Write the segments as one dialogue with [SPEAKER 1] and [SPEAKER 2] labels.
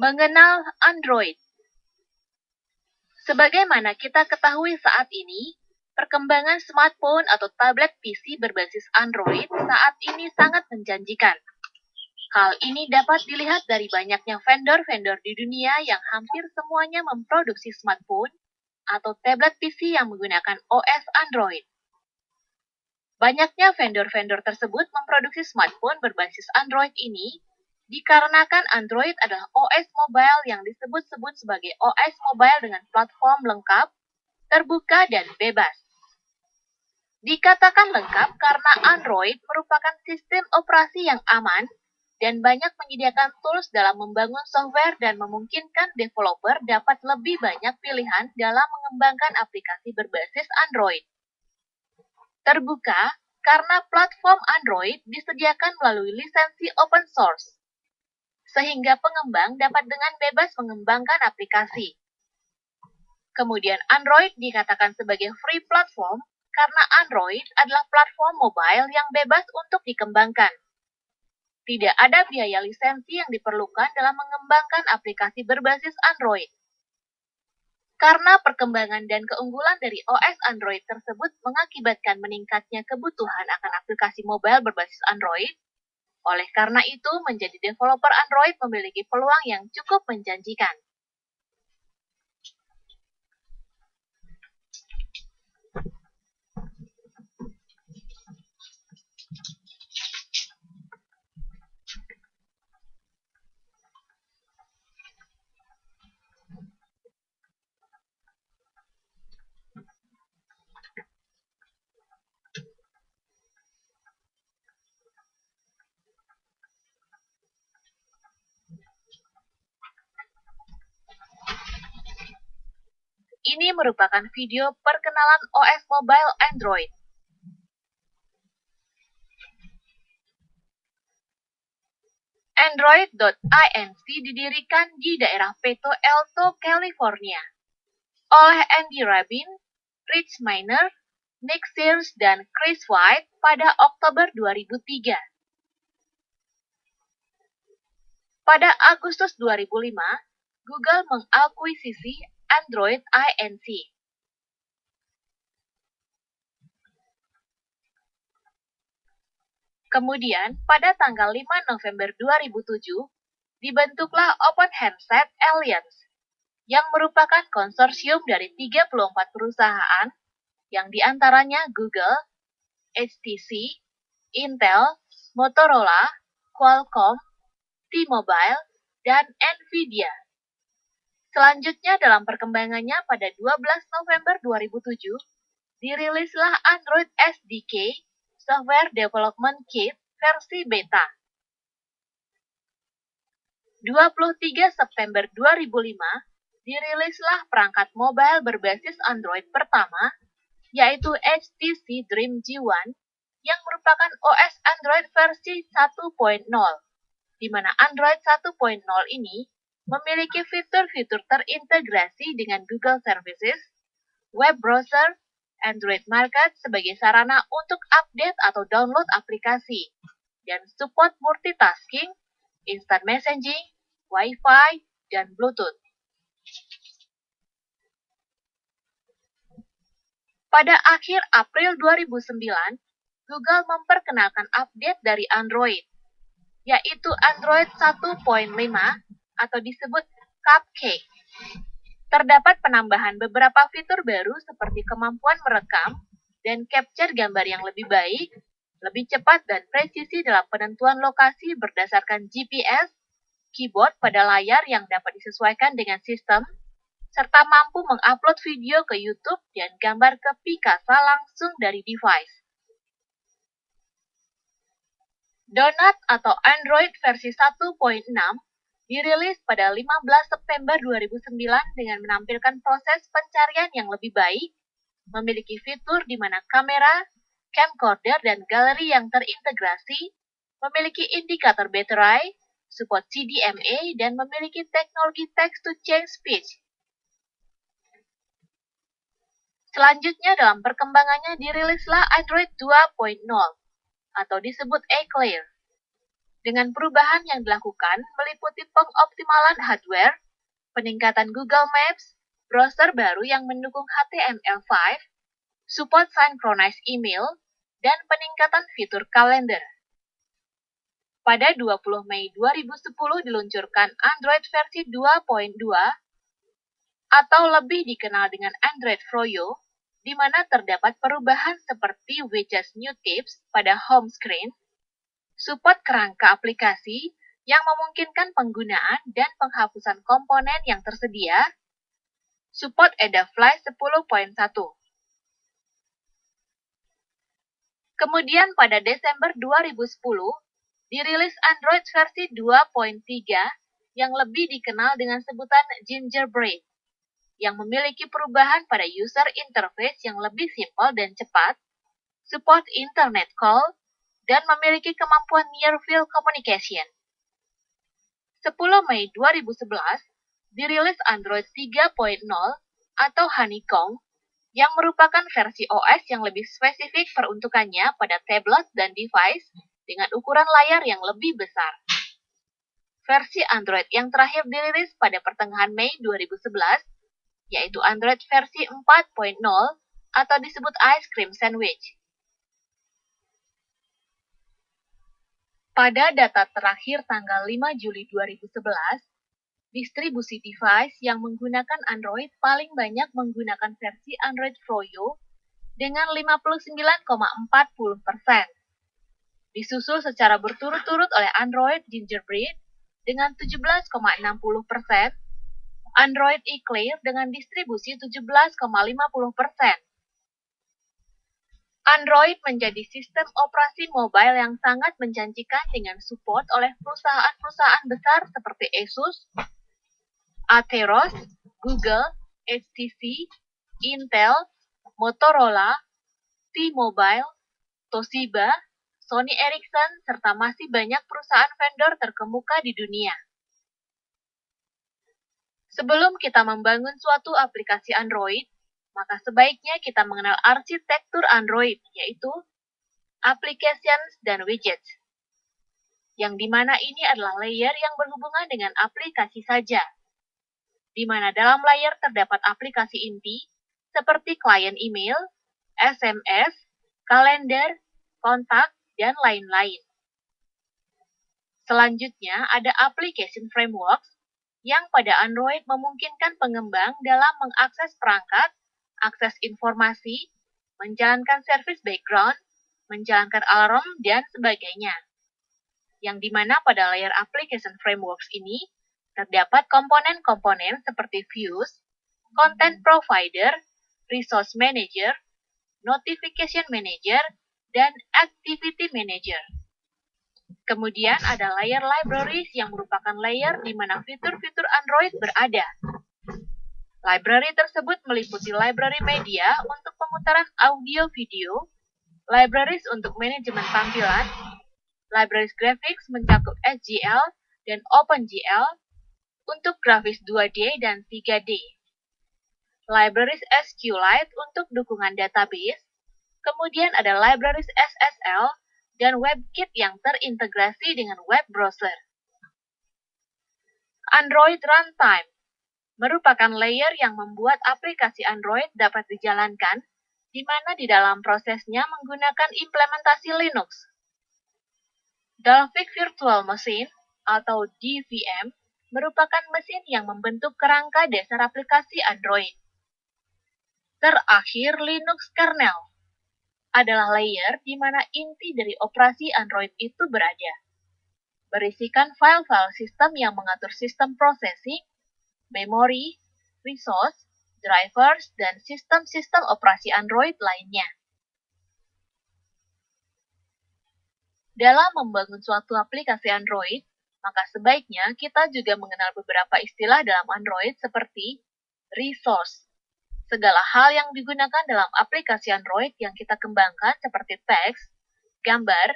[SPEAKER 1] Mengenal Android. Sebagaimana kita ketahui saat ini, perkembangan smartphone atau tablet PC berbasis Android saat ini sangat menjanjikan. Hal ini dapat dilihat dari banyaknya vendor-vendor di dunia yang hampir semuanya memproduksi smartphone atau tablet PC yang menggunakan OS Android. Banyaknya vendor-vendor tersebut memproduksi smartphone berbasis Android ini dikarenakan Android adalah OS mobile yang disebut-sebut sebagai OS mobile dengan platform lengkap, terbuka, dan bebas. Dikatakan lengkap karena Android merupakan sistem operasi yang aman dan banyak menyediakan tools dalam membangun software dan memungkinkan developer dapat lebih banyak pilihan dalam mengembangkan aplikasi berbasis Android. Terbuka karena platform Android disediakan melalui lisensi open source, sehingga pengembang dapat dengan bebas mengembangkan aplikasi. Kemudian Android dikatakan sebagai free platform karena Android adalah platform mobile yang bebas untuk dikembangkan. Tidak ada biaya lisensi yang diperlukan dalam mengembangkan aplikasi berbasis Android. Karena perkembangan dan keunggulan dari OS Android tersebut mengakibatkan meningkatnya kebutuhan akan aplikasi mobile berbasis Android, oleh karena itu menjadi developer Android memiliki peluang yang cukup menjanjikan. Ini merupakan video perkenalan OS mobile Android. Android.inc didirikan di daerah Palo Alto, California, oleh Andy Rabin, Rich Miner, Nick Sears, dan Chris White pada Oktober 2003. Pada Agustus 2005, Google mengakuisisi Android.inc. Kemudian, pada tanggal 5 November 2007, dibentuklah Open Handset Alliance, yang merupakan konsorsium dari 34 perusahaan, yang diantaranya Google, HTC, Intel, Motorola, Qualcomm, T-Mobile, dan Nvidia. Selanjutnya dalam perkembangannya pada 12 November 2007, dirilislah Android SDK, Software Development Kit, versi beta. 23 September 2005, dirilislah perangkat mobile berbasis Android pertama, yaitu HTC Dream G1, yang merupakan OS Android versi 1.0, di mana Android 1.0 ini memiliki fitur-fitur terintegrasi dengan Google Services, web browser, Android Market sebagai sarana untuk update atau download aplikasi, dan support multitasking, instant messaging, Wi-Fi, dan Bluetooth. Pada akhir April 2009, Google memperkenalkan update dari Android, yaitu Android 1.5 atau disebut Cupcake. Terdapat penambahan beberapa fitur baru seperti kemampuan merekam dan capture gambar yang lebih baik, lebih cepat dan presisi dalam penentuan lokasi berdasarkan GPS, keyboard pada layar yang dapat disesuaikan dengan sistem, serta mampu mengupload video ke YouTube dan gambar ke Picasa langsung dari device. Donut atau Android versi 1.6 dirilis pada 15 September 2009 dengan menampilkan proses pencarian yang lebih baik, memiliki fitur di mana kamera, camcorder, dan galeri yang terintegrasi, memiliki indikator baterai, support CDMA, dan memiliki teknologi text-to-change speech. Selanjutnya dalam perkembangannya dirilislah Android 2.0 atau disebut Eclair. Dengan perubahan yang dilakukan meliputi pengoptimalan hardware, peningkatan Google Maps, browser baru yang mendukung HTML5, support synchronized email, dan peningkatan fitur kalender. Pada 20 Mei 2010 diluncurkan Android versi 2.2 atau lebih dikenal dengan Android Froyo, di mana terdapat perubahan seperti widget New Tips pada home screen, support kerangka aplikasi yang memungkinkan penggunaan dan penghapusan komponen yang tersedia, support Adafruit 10.1. Kemudian pada Desember 2010, dirilis Android versi 2.3 yang lebih dikenal dengan sebutan Gingerbread, yang memiliki perubahan pada user interface yang lebih simpel dan cepat, support internet call, dan memiliki kemampuan near-field communication. 10 Mei 2011, dirilis Android 3.0 atau Honeycomb, yang merupakan versi OS yang lebih spesifik peruntukannya pada tablet dan device dengan ukuran layar yang lebih besar. Versi Android yang terakhir dirilis pada pertengahan Mei 2011, yaitu Android versi 4.0 atau disebut Ice Cream Sandwich. Pada data terakhir tanggal 5 Juli 2011, distribusi device yang menggunakan Android paling banyak menggunakan versi Android Froyo dengan 59,40%. Disusul secara berturut-turut oleh Android Gingerbread dengan 17,60%, Android Eclair dengan distribusi 17,50%. Android menjadi sistem operasi mobile yang sangat menjanjikan dengan support oleh perusahaan-perusahaan besar seperti Asus, Atheros, Google, HTC, Intel, Motorola, T-Mobile, Toshiba, Sony Ericsson, serta masih banyak perusahaan vendor terkemuka di dunia. Sebelum kita membangun suatu aplikasi Android, maka sebaiknya kita mengenal arsitektur Android, yaitu applications dan widgets, yang dimana ini adalah layer yang berhubungan dengan aplikasi saja, di mana dalam layer terdapat aplikasi inti, seperti klien email, SMS, kalender, kontak, dan lain-lain. Selanjutnya, ada application frameworks yang pada Android memungkinkan pengembang dalam mengakses perangkat, akses informasi, menjalankan service background, menjalankan alarm, dan sebagainya. Yang dimana pada layer application frameworks ini, terdapat komponen-komponen seperti views, content provider, resource manager, notification manager, dan activity manager. Kemudian ada layer libraries yang merupakan layer di mana fitur-fitur Android berada. Library tersebut meliputi library media untuk pemutaran audio-video, libraries untuk manajemen tampilan, libraries graphics mencakup SGL dan OpenGL untuk grafis 2D dan 3D. Libraries SQLite untuk dukungan database, kemudian ada libraries SSL dan WebKit yang terintegrasi dengan web browser. Android Runtime merupakan layer yang membuat aplikasi Android dapat dijalankan, di mana di dalam prosesnya menggunakan implementasi Linux. Dalvik Virtual Machine atau DVM merupakan mesin yang membentuk kerangka dasar aplikasi Android. Terakhir, Linux kernel adalah layer di mana inti dari operasi Android itu berada. Berisikan file-file sistem yang mengatur sistem processing, memori, resource, drivers, dan sistem-sistem operasi Android lainnya. Dalam membangun suatu aplikasi Android, maka sebaiknya kita juga mengenal beberapa istilah dalam Android seperti resource. Segala hal yang digunakan dalam aplikasi Android yang kita kembangkan seperti teks, gambar,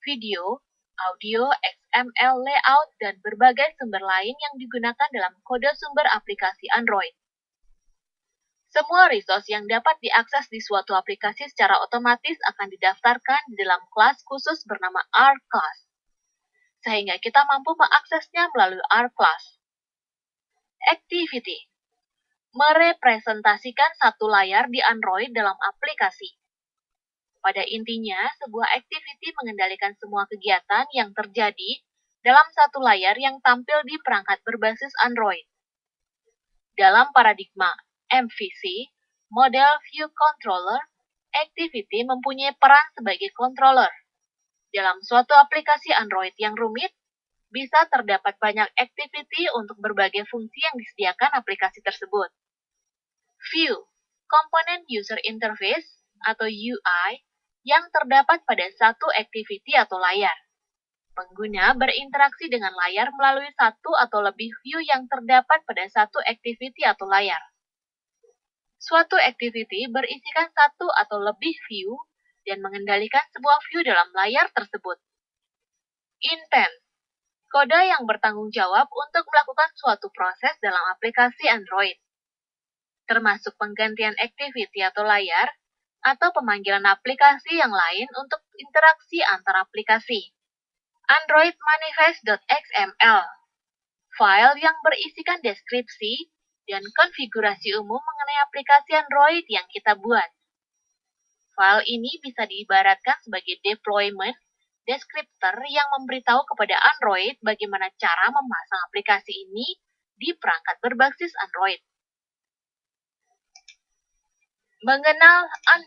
[SPEAKER 1] video, audio, XML, layout, dan berbagai sumber lain yang digunakan dalam kode sumber aplikasi Android. Semua resource yang dapat diakses di suatu aplikasi secara otomatis akan didaftarkan di dalam kelas khusus bernama R-Class. sehingga kita mampu mengaksesnya melalui R class. Activity merepresentasikan satu layar di Android dalam aplikasi. Pada intinya, sebuah activity mengendalikan semua kegiatan yang terjadi dalam satu layar yang tampil di perangkat berbasis Android. Dalam paradigma MVC, model View Controller, activity mempunyai peran sebagai controller. Dalam suatu aplikasi Android yang rumit, bisa terdapat banyak activity untuk berbagai fungsi yang disediakan aplikasi tersebut. View, komponen user interface atau UI yang terdapat pada satu activity atau layar. Pengguna berinteraksi dengan layar melalui satu atau lebih view yang terdapat pada satu activity atau layar. Suatu activity berisikan satu atau lebih view dan mengendalikan sebuah view dalam layar tersebut. Intent, kode yang bertanggung jawab untuk melakukan suatu proses dalam aplikasi Android, termasuk penggantian activity atau layar, atau pemanggilan aplikasi yang lain untuk interaksi antar aplikasi. Android Manifest.xml, file yang berisikan deskripsi dan konfigurasi umum mengenai aplikasi Android yang kita buat. File ini bisa diibaratkan sebagai deployment descriptor yang memberitahu kepada Android bagaimana cara memasang aplikasi ini di perangkat berbasis Android. Mengenal Android